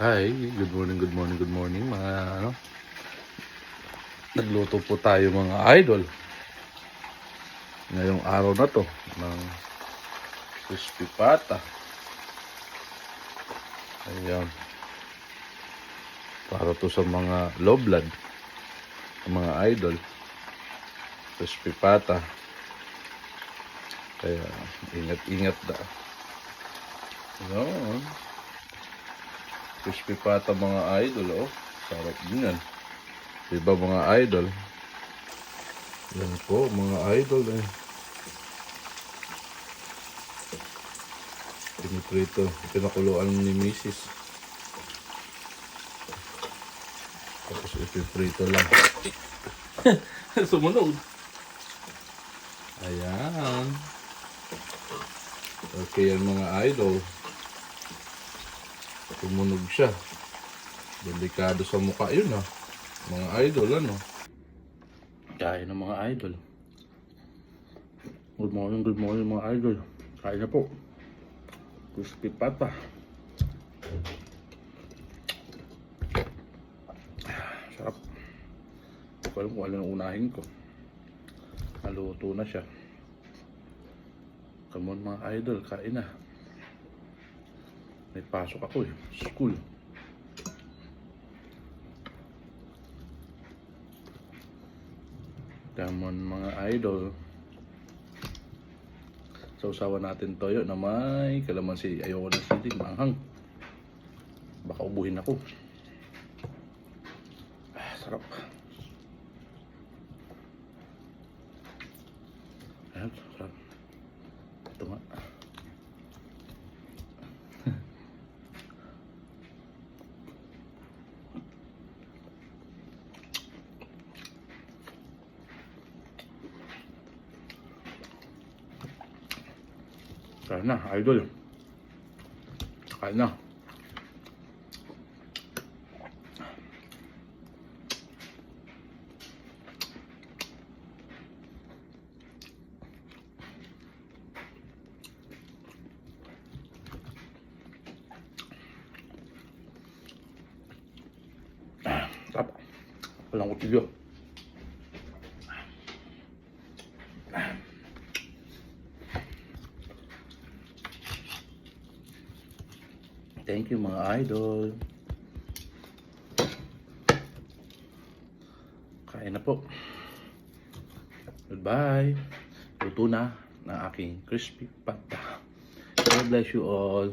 Hi, good morning, good morning, good morning mga Nagluto po tayo mga idol. Ngayong araw na to ng crispy pata. Ayan. Para to sa mga low blood, mga idol. Crispy pata. Kaya ingat-ingat da. Ayan. Crispy pata mga idol, oh. Sarap din yan. Diba mga idol? Yan po mga idol eh. Piniprito, pinakuluan ni Mrs. Tapos ipiprito lang. Sumunog. Ayan. Okay yan mga idol. Tumunog siya. Delikado sa mukha yun ah. Mga idol ano. Kain ng mga idol. Good morning mga idol. Kain na po. Crispy pata. Sarap. Hindi ko alam kung ano yung unahin ko. Naluto na siya. Come on mga idol, kain na. May pasok ako eh. School. Come on mga idol. Sausawan natin toyo na may kalamansi. Ayoko ng siling, maanghang. Baka ubuhin ako. Sarap. Ayan, sarap. Ito nga. Kain na, idol. Kain na. Sarap. Walang kutsilyo. Thank you mga idol. Kain na po. Goodbye. Luto na ng aking crispy pata. God bless you all.